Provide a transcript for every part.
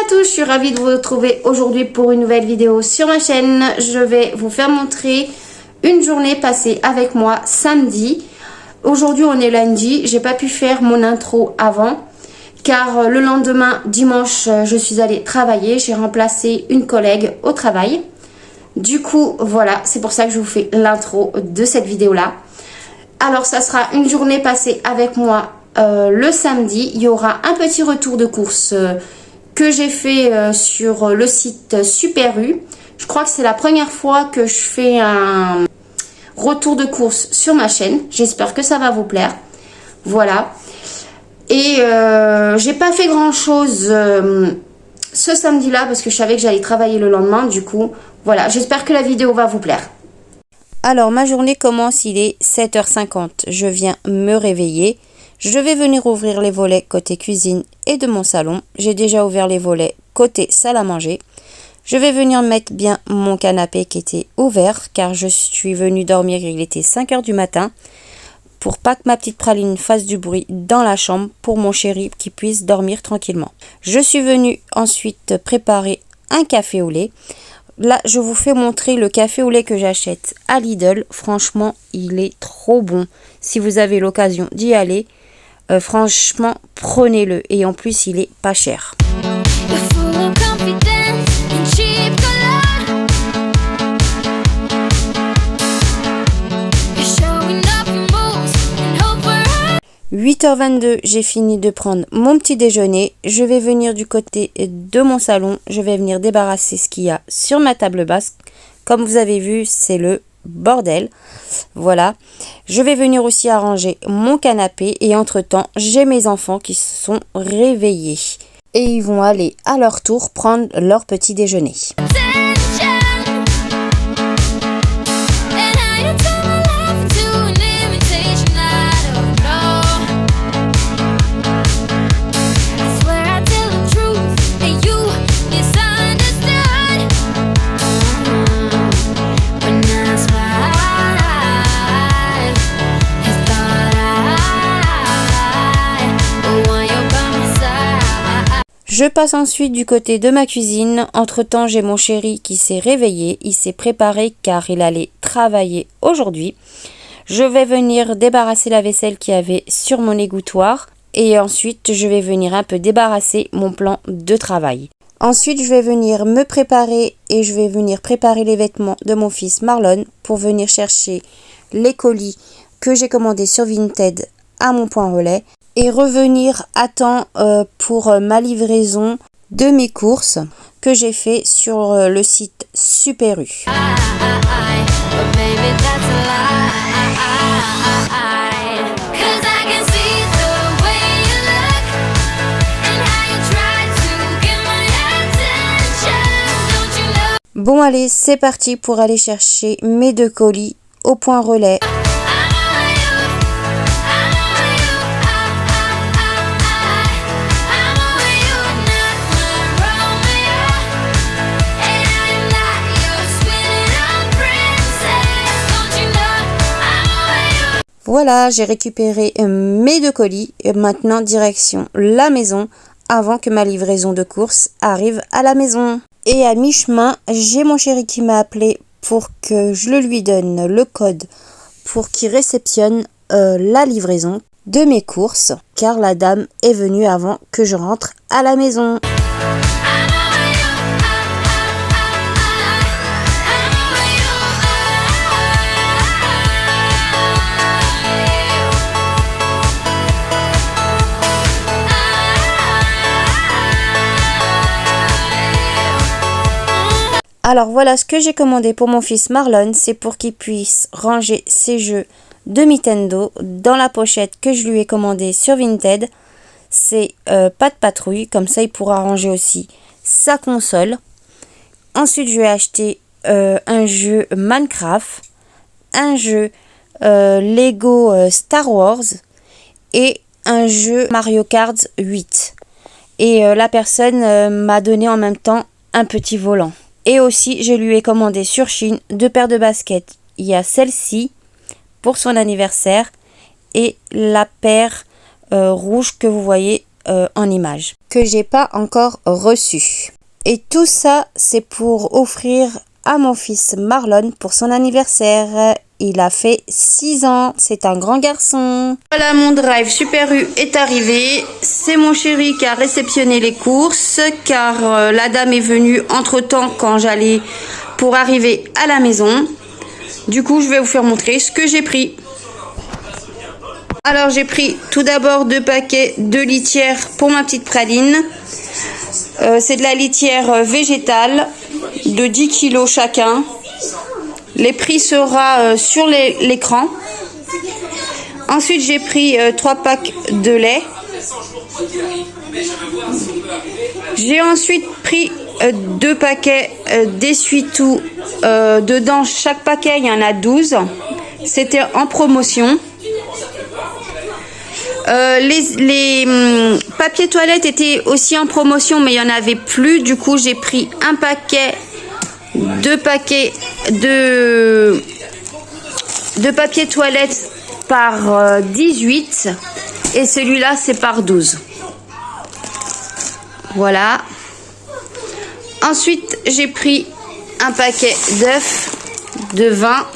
à tous, je suis ravie de vous retrouver aujourd'hui pour une nouvelle vidéo sur ma chaîne. Je vais vous faire montrer une journée passée avec moi samedi. Aujourd'hui on est lundi, j'ai pas pu faire mon intro avant car le lendemain dimanche je suis allée travailler, j'ai remplacé une collègue au travail. Du coup voilà, c'est pour ça que je vous fais l'intro de cette vidéo là. Alors ça sera une journée passée avec moi le samedi. Il y aura un petit retour de course que j'ai fait sur le site Super U. Je crois que c'est la première fois que je fais un retour de course sur ma chaîne. J'espère que ça va vous plaire. Voilà. Et j'ai pas fait grand chose ce samedi là parce que je savais que j'allais travailler le lendemain. Du coup voilà, j'espère que la vidéo va vous plaire. Alors ma journée commence, il est 7h50. Je viens me réveiller. Je vais venir ouvrir les volets côté cuisine et de mon salon. J'ai déjà ouvert les volets côté salle à manger. Je vais venir mettre bien mon canapé qui était ouvert car je suis venue dormir, il était 5h du matin. Pour pas que ma petite praline fasse du bruit dans la chambre pour mon chéri qui puisse dormir tranquillement. Je suis venue ensuite préparer un café au lait. Là, je vous fais montrer le café au lait que j'achète à Lidl. Franchement, il est trop bon. Si vous avez l'occasion d'y aller, franchement, prenez-le. Et en plus, il est pas cher. 8h22, j'ai fini de prendre mon petit déjeuner. Je vais venir du côté de mon salon. Je vais venir débarrasser ce qu'il y a sur ma table basse. Comme vous avez vu, c'est le bordel. Voilà. Je vais venir aussi arranger mon canapé. Et entre-temps, j'ai mes enfants qui se sont réveillés. Et ils vont aller à leur tour prendre leur petit déjeuner. Je passe ensuite du côté de ma cuisine. Entre-temps, j'ai mon chéri qui s'est réveillé. Il s'est préparé car il allait travailler aujourd'hui. Je vais venir débarrasser la vaisselle qu'il y avait sur mon égouttoir. Et ensuite, je vais venir un peu débarrasser mon plan de travail. Ensuite, je vais venir me préparer et je vais venir préparer les vêtements de mon fils Marlon pour venir chercher les colis que j'ai commandés sur Vinted à mon point relais. Et revenir à temps pour ma livraison de mes courses que j'ai fait sur le site Super U. Bon allez, c'est parti pour aller chercher mes 2 colis au point relais. Voilà, j'ai récupéré mes 2 colis et maintenant direction la maison avant que ma livraison de courses arrive à la maison. Et à mi-chemin, j'ai mon chéri qui m'a appelé pour que je lui donne le code pour qu'il réceptionne la livraison de mes courses car la dame est venue avant que je rentre à la maison. Alors voilà ce que j'ai commandé pour mon fils Marlon, c'est pour qu'il puisse ranger ses jeux de Nintendo dans la pochette que je lui ai commandée sur Vinted. C'est pas de patrouille, comme ça il pourra ranger aussi sa console. Ensuite je vais acheter un jeu Minecraft, un jeu Lego Star Wars et un jeu Mario Kart 8. Et la personne m'a donné en même temps un petit volant. Et aussi, je lui ai commandé sur Chine 2 paires de baskets. Il y a celle-ci pour son anniversaire et la paire rouge que vous voyez en image que j'ai pas encore reçu. Et tout ça, c'est pour offrir à mon fils Marlon pour son anniversaire. Il a fait 6 ans, c'est un grand garçon. Voilà, mon drive Super U est arrivé. C'est mon chéri qui a réceptionné les courses car la dame est venue entre-temps quand j'allais pour arriver à la maison. Du coup, je vais vous faire montrer ce que j'ai pris. Alors, j'ai pris tout d'abord 2 paquets de litière pour ma petite praline. C'est de la litière végétale de 10 kg chacun. Les prix sera sur l'écran. Ensuite, j'ai pris 3 packs de lait. J'ai ensuite pris 2 paquets d'essuie-tout. Dedans, chaque paquet, il y en a 12. C'était en promotion. Les papiers toilettes étaient aussi en promotion, mais il n'y en avait plus. Du coup, j'ai pris 2 paquets de papier toilette par 18 et celui-là c'est par 12. Voilà. Ensuite, j'ai pris un paquet d'œufs de 20.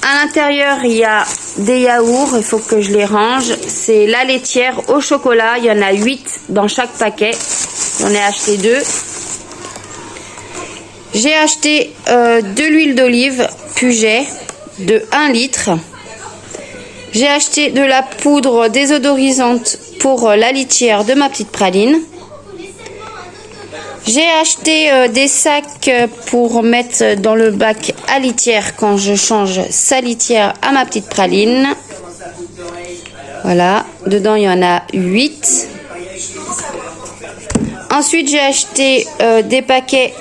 À l'intérieur, il y a des yaourts, il faut que je les range. C'est la laitière au chocolat, il y en a 8 dans chaque paquet. J'en ai acheté 2. J'ai acheté de l'huile d'olive Puget de 1 litre. J'ai acheté de la poudre désodorisante pour la litière de ma petite praline. J'ai acheté des sacs pour mettre dans le bac à litière quand je change sa litière à ma petite praline. Voilà, dedans il y en a 8. Ensuite, j'ai acheté des paquets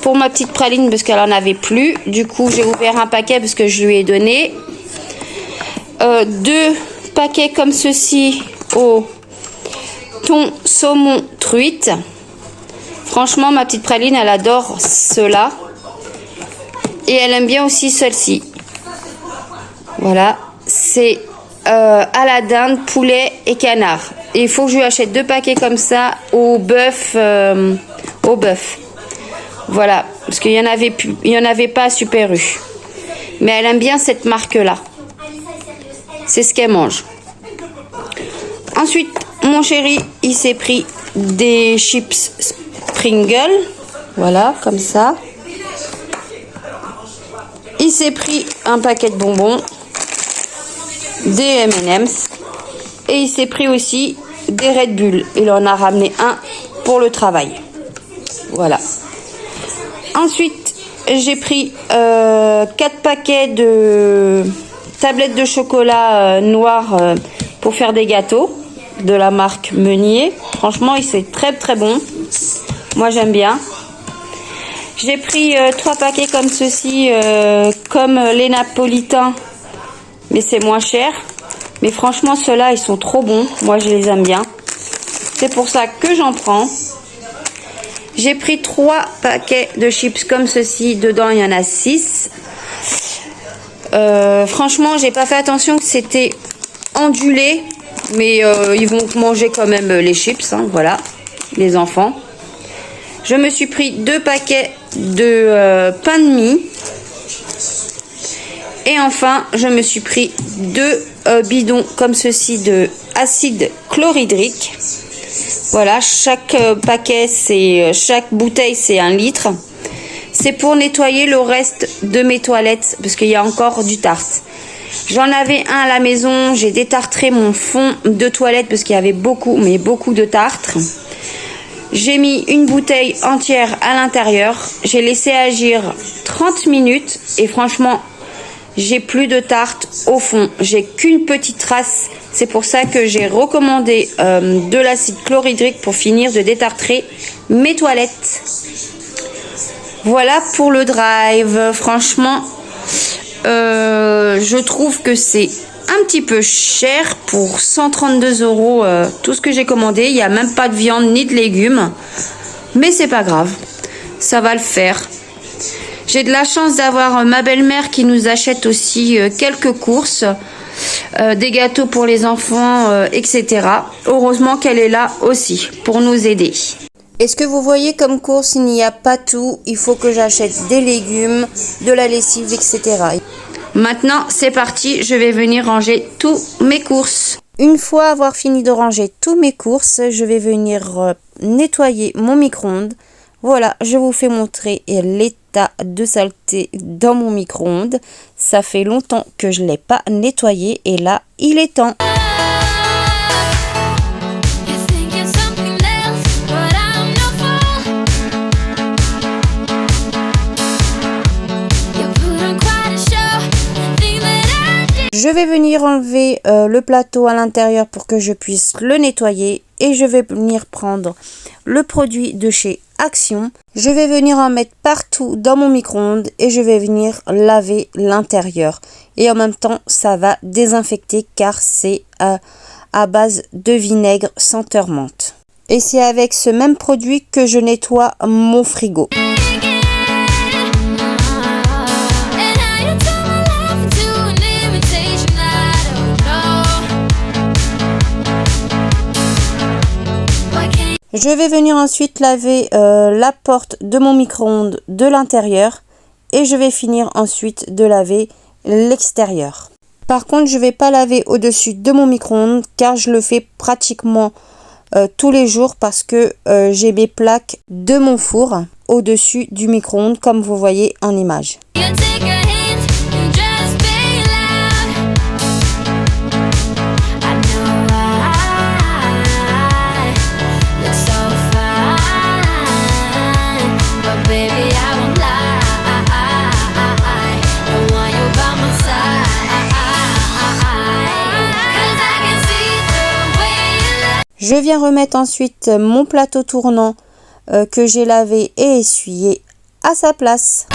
pour ma petite praline parce qu'elle en avait plus. Du coup, j'ai ouvert un paquet parce que je lui ai donné. 2 paquets comme ceci au thon, saumon, truite. Franchement, ma petite praline, elle adore ceux-là. Et elle aime bien aussi celle-ci. Voilà. C'est à la dinde, poulet et canard. Et il faut que je lui achète 2 paquets comme ça au bœuf. Voilà. Parce qu'il y en avait pas à Super U. Mais elle aime bien cette marque-là. C'est ce qu'elle mange. Ensuite, mon chéri, il s'est pris des chips Pringles. Voilà, comme ça. Il s'est pris un paquet de bonbons, des M&M's. Et il s'est pris aussi des Red Bull. Il en a ramené un pour le travail. Voilà. Ensuite, j'ai pris 4 paquets de tablettes de chocolat noir pour faire des gâteaux de la marque Meunier. Franchement, c'est très très bon. Moi, j'aime bien. J'ai pris 3 paquets comme ceci, comme les napolitains, mais c'est moins cher. Mais franchement, ceux-là, ils sont trop bons. Moi, je les aime bien. C'est pour ça que j'en prends. J'ai pris 3 paquets de chips comme ceci. Dedans, il y en a 6. Franchement, j'ai pas fait attention que c'était ondulé. Mais ils vont manger quand même les chips. Hein, voilà, les enfants. Je me suis pris 2 paquets de pain de mie. Et enfin, je me suis pris 2 bidons comme ceci de acide chlorhydrique. Voilà, chaque bouteille, c'est 1 litre. C'est pour nettoyer le reste de mes toilettes, parce qu'il y a encore du tartre. J'en avais un à la maison, j'ai détartré mon fond de toilette, parce qu'il y avait beaucoup de tartre. J'ai mis une bouteille entière à l'intérieur. J'ai laissé agir 30 minutes, et franchement, j'ai plus de tarte au fond. J'ai qu'une petite trace. C'est pour ça que j'ai recommandé de l'acide chlorhydrique pour finir de détartrer mes toilettes. Voilà pour le drive. Franchement, je trouve que c'est un petit peu cher pour 132 €. Tout ce que j'ai commandé. Il n'y a même pas de viande ni de légumes. Mais c'est pas grave. Ça va le faire. J'ai de la chance d'avoir ma belle-mère qui nous achète aussi quelques courses, des gâteaux pour les enfants, etc. Heureusement qu'elle est là aussi pour nous aider. Est-ce que vous voyez comme course, il n'y a pas tout. Il faut que j'achète des légumes, de la lessive, etc. Maintenant, c'est parti. Je vais venir ranger tous mes courses. Une fois avoir fini de ranger tous mes courses, je vais venir nettoyer mon micro-ondes. Voilà, je vous fais montrer l'état de saleté dans mon micro-ondes. Ça fait longtemps que je ne l'ai pas nettoyé et là, il est temps. Je vais venir enlever le plateau à l'intérieur pour que je puisse le nettoyer et je vais venir prendre le produit de chez Action. Je vais venir en mettre partout dans mon micro-ondes et je vais venir laver l'intérieur. Et en même temps, ça va désinfecter car c'est à base de vinaigre senteur menthe. Et c'est avec ce même produit que je nettoie mon frigo. Je vais venir ensuite laver la porte de mon micro-ondes de l'intérieur et je vais finir ensuite de laver l'extérieur. Par contre, je ne vais pas laver au-dessus de mon micro-ondes car je le fais pratiquement tous les jours parce que j'ai mes plaques de mon four au-dessus du micro-ondes comme vous voyez en image. Je viens remettre ensuite mon plateau tournant que j'ai lavé et essuyé à sa place.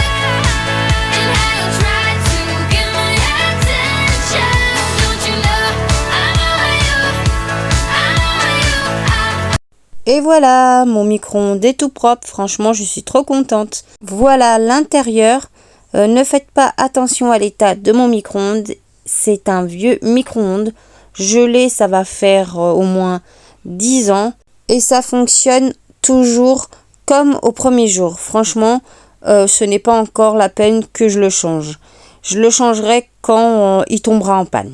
Et voilà, mon micro-ondes est tout propre. Franchement, je suis trop contente. Voilà l'intérieur. Ne faites pas attention à l'état de mon micro-ondes. C'est un vieux micro-ondes. Je l'ai, ça va faire au moins 10 ans et ça fonctionne toujours comme au premier jour. Franchement, ce n'est pas encore la peine que je le change. Je le changerai quand il tombera en panne.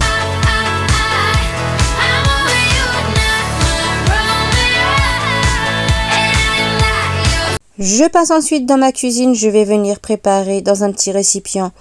Je passe ensuite dans ma cuisine. Je vais venir préparer dans un petit récipient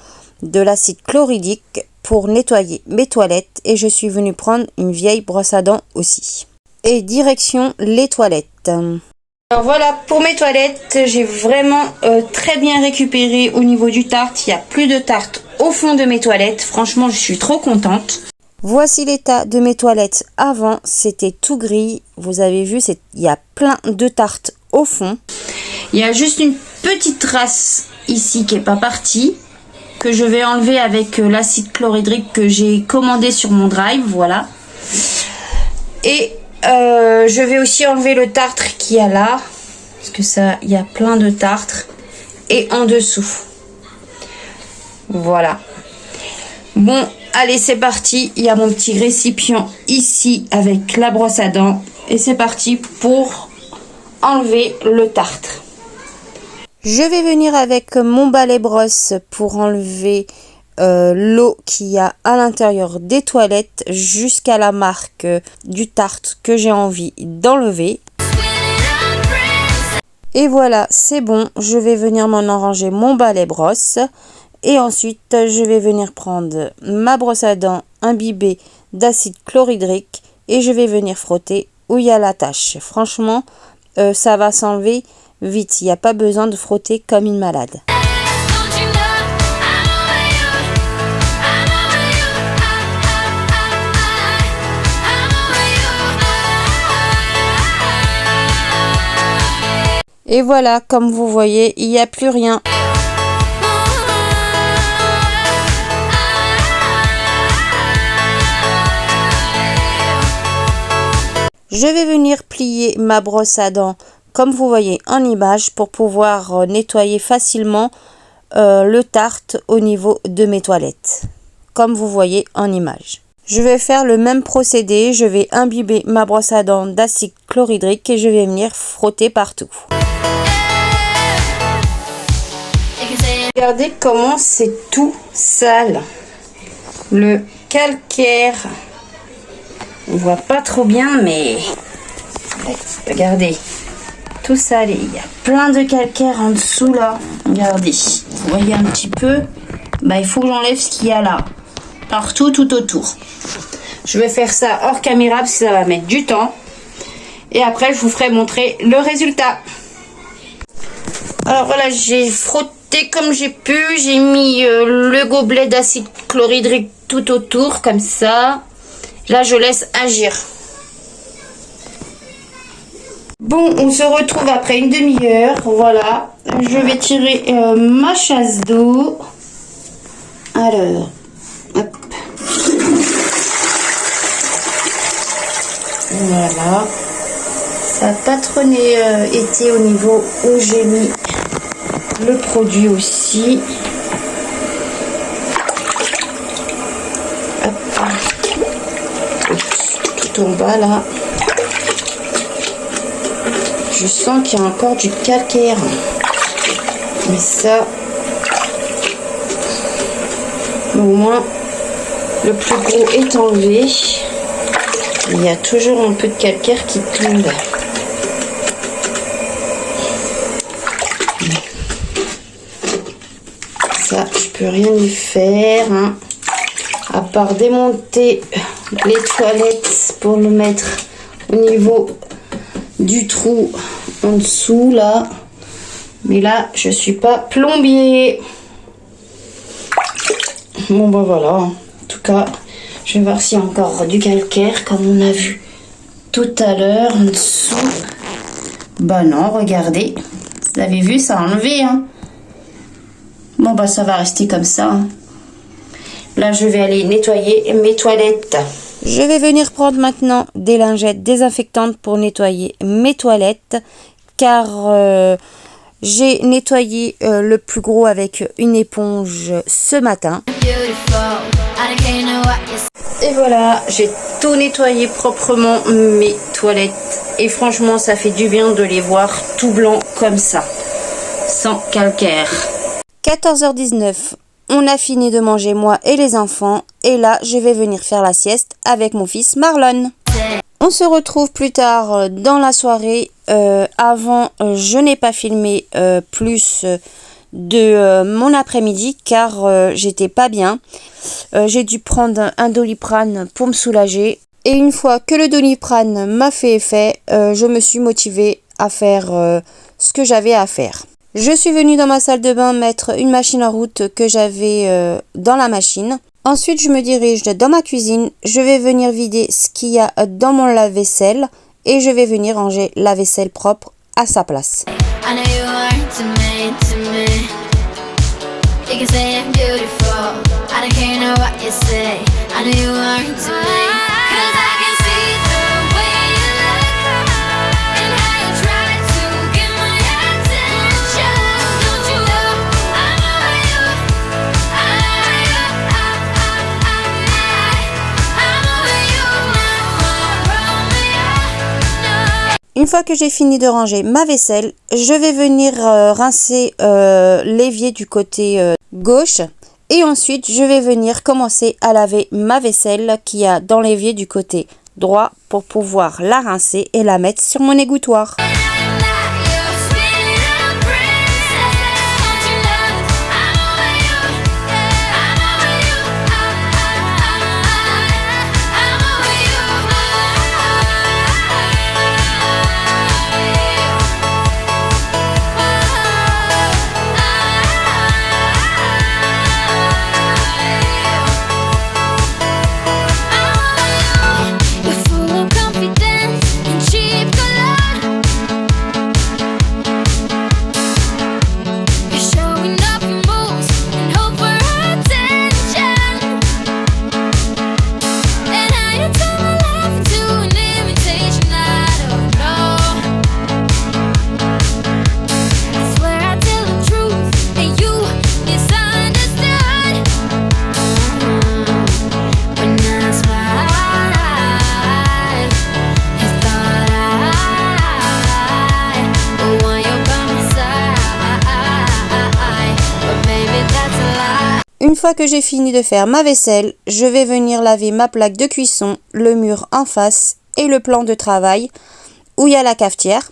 de l'acide chlorhydrique pour nettoyer mes toilettes et je suis venue prendre une vieille brosse à dents aussi. Et direction les toilettes. Alors voilà pour mes toilettes, j'ai vraiment très bien récupéré au niveau du tartre. Il n'y a plus de tartre au fond de mes toilettes. Franchement, je suis trop contente. Voici l'état de mes toilettes avant. C'était tout gris. Vous avez vu, il y a plein de tartre au fond. Il y a juste une petite trace ici qui n'est pas partie, que je vais enlever avec l'acide chlorhydrique que j'ai commandé sur mon drive. Voilà. Et je vais aussi enlever le tartre qu'il y a là, parce que ça, il y a plein de tartre, et en dessous. Voilà. Bon, allez, c'est parti. Il y a mon petit récipient ici avec la brosse à dents, et c'est parti pour enlever le tartre. Je vais venir avec mon balai brosse pour enlever l'eau qu'il y a à l'intérieur des toilettes jusqu'à la marque du tartre que j'ai envie d'enlever. Et voilà, c'est bon. Je vais venir m'en ranger mon balai brosse et ensuite je vais venir prendre ma brosse à dents imbibée d'acide chlorhydrique et je vais venir frotter où il y a la tache. Franchement, ça va s'enlever vite. Il n'y a pas besoin de frotter comme une malade. Et voilà, comme vous voyez, il n'y a plus rien. Je vais venir plier ma brosse à dents, comme vous voyez en image, pour pouvoir nettoyer facilement le tartre au niveau de mes toilettes, comme vous voyez en image. Je vais faire le même procédé, je vais imbiber ma brosse à dents d'acide chlorhydrique et je vais venir frotter partout. Regardez comment c'est tout sale. Le calcaire, on voit pas trop bien, mais regardez, tout sale. Il y a plein de calcaire en dessous là. Regardez, vous voyez un petit peu. Bah, il faut que j'enlève ce qu'il y a là, partout, tout autour. Je vais faire ça hors caméra parce que ça va mettre du temps. Et après, je vous ferai montrer le résultat. Alors voilà, j'ai frotté comme j'ai pu. J'ai mis le gobelet d'acide chlorhydrique tout autour, comme ça. Là, je laisse agir. Bon, on se retrouve après une demi-heure. Voilà, je vais tirer ma chasse d'eau. Alors, hop. Voilà. Ça a pas trop été au niveau où j'ai mis le produit aussi. Hop. Tout en bas là. Je sens qu'il y a encore du calcaire. Mais ça, au moins, le plus gros est enlevé. Il y a toujours un peu de calcaire qui tombe. Ça, je peux rien y faire, hein, à part démonter les toilettes pour le mettre au niveau du trou en dessous là. Mais là, je suis pas plombier. Bon bah voilà. En tout cas, je vais voir s'il y a encore du calcaire comme on a vu tout à l'heure en dessous. Bah non, regardez. Vous avez vu, ça a enlevé, hein. Bon bah ça va rester comme ça, hein. Là, je vais aller nettoyer mes toilettes. Je vais venir prendre maintenant des lingettes désinfectantes pour nettoyer mes toilettes, car j'ai nettoyé le plus gros avec une éponge ce matin. Et voilà, j'ai tout nettoyé proprement mes toilettes. Et franchement, ça fait du bien de les voir tout blancs comme ça, sans calcaire. 14h19. On a fini de manger moi et les enfants et là je vais venir faire la sieste avec mon fils Marlon. On se retrouve plus tard dans la soirée. Avant je n'ai pas filmé plus de mon après-midi car j'étais pas bien. J'ai dû prendre un Doliprane pour me soulager et une fois que le Doliprane m'a fait effet, je me suis motivée à faire ce que j'avais à faire. Je suis venue dans ma salle de bain mettre une machine en route que j'avais dans la machine. Ensuite, je me dirige dans ma cuisine. Je vais venir vider ce qu'il y a dans mon lave-vaisselle et je vais venir ranger la vaisselle propre à sa place. Une fois que j'ai fini de ranger ma vaisselle, je vais venir rincer l'évier du côté gauche et ensuite je vais venir commencer à laver ma vaisselle qu'il y a dans l'évier du côté droit pour pouvoir la rincer et la mettre sur mon égouttoir. fois que j'ai fini de faire ma vaisselle, je vais venir laver ma plaque de cuisson, le mur en face et le plan de travail où il y a la cafetière.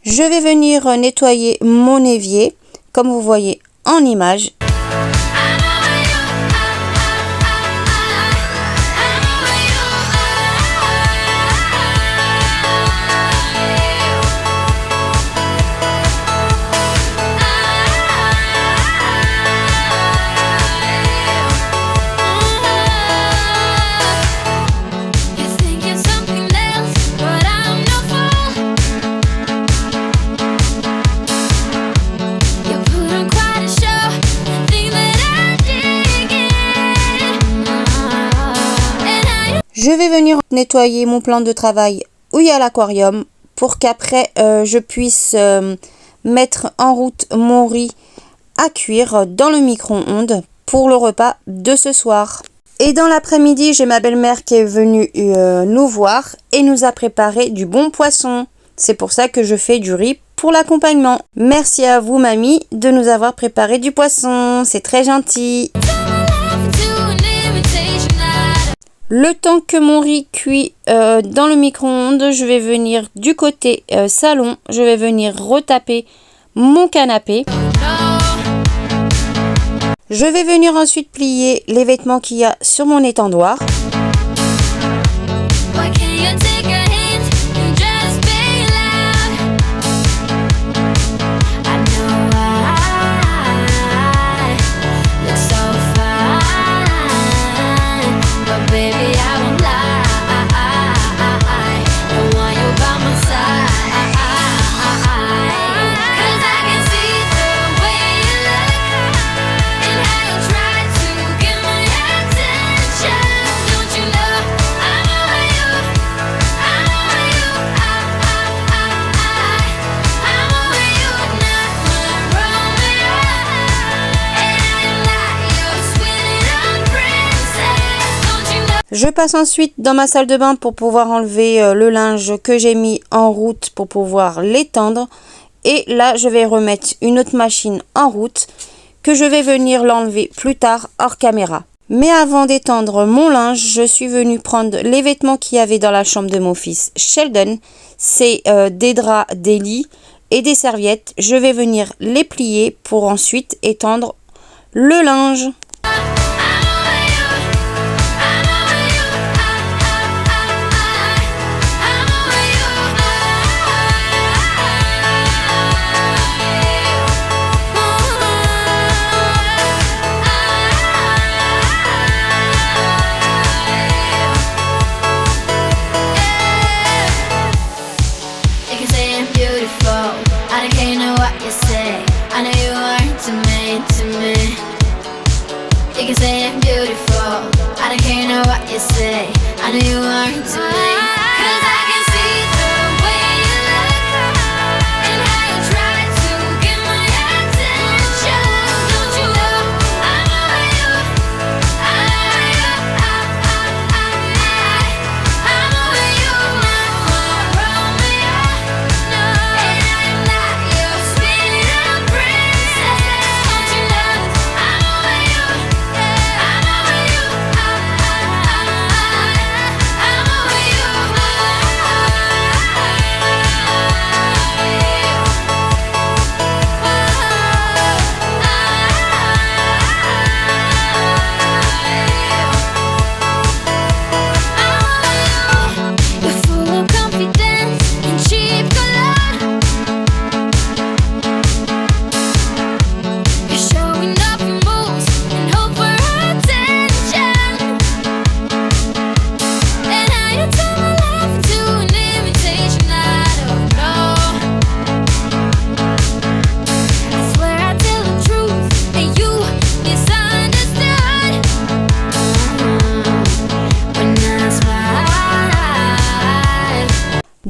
Je vais venir nettoyer mon évier, comme vous voyez en image. Je vais venir nettoyer mon plan de travail où il y a l'aquarium pour qu'après je puisse mettre en route mon riz à cuire dans le micro-ondes pour le repas de ce soir. Et dans l'après-midi, j'ai ma belle-mère qui est venue nous voir et nous a préparé du bon poisson. C'est pour ça que je fais du riz pour l'accompagnement. Merci à vous, mamie, de nous avoir préparé du poisson. C'est très gentil. Le temps que mon riz cuit dans le micro-ondes, je vais venir du côté salon, je vais venir retaper mon canapé. Je vais venir ensuite plier les vêtements qu'il y a sur mon étendoir. Je passe ensuite dans ma salle de bain pour pouvoir enlever le linge que j'ai mis en route pour pouvoir l'étendre. Et là, je vais remettre une autre machine en route que je vais venir l'enlever plus tard hors caméra. Mais avant d'étendre mon linge, je suis venue prendre les vêtements qu'il y avait dans la chambre de mon fils Sheldon. C'est des draps, des lits et des serviettes. Je vais venir les plier pour ensuite étendre le linge.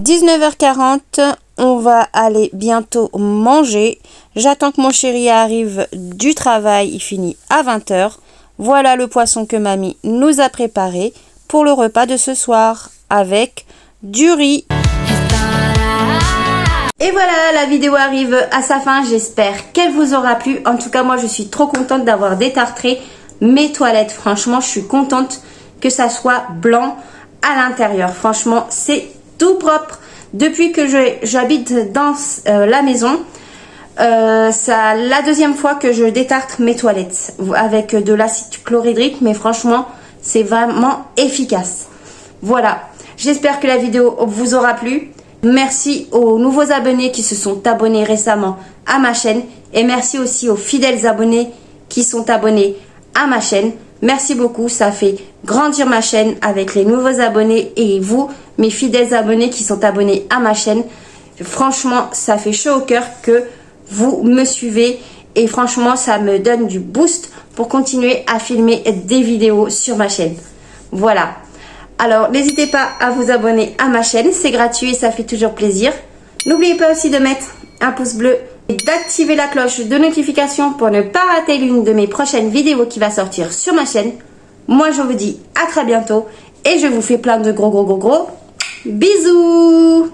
19h40, on va aller bientôt manger. J'attends que mon chéri arrive du travail, il finit à 20h. Voilà le poisson que mamie nous a préparé pour le repas de ce soir avec du riz. Et voilà, la vidéo arrive à sa fin, j'espère qu'elle vous aura plu. En tout cas, moi je suis trop contente d'avoir détartré mes toilettes. Franchement, je suis contente que ça soit blanc à l'intérieur. Franchement, c'est tout propre. Depuis que j'habite dans la maison, c'est la deuxième fois que je détartre mes toilettes avec de l'acide chlorhydrique, mais franchement, c'est vraiment efficace. Voilà, j'espère que la vidéo vous aura plu. Merci aux nouveaux abonnés qui se sont abonnés récemment à ma chaîne et merci aussi aux fidèles abonnés qui sont abonnés à ma chaîne. Merci beaucoup, ça fait grandir ma chaîne avec les nouveaux abonnés et vous, mes fidèles abonnés qui sont abonnés à ma chaîne. Franchement, ça fait chaud au cœur que vous me suivez et franchement, ça me donne du boost pour continuer à filmer des vidéos sur ma chaîne. Voilà. Alors, n'hésitez pas à vous abonner à ma chaîne, c'est gratuit et ça fait toujours plaisir. N'oubliez pas aussi de mettre un pouce bleu et d'activer la cloche de notification pour ne pas rater l'une de mes prochaines vidéos qui va sortir sur ma chaîne. Moi, je vous dis à très bientôt et je vous fais plein de gros bisous.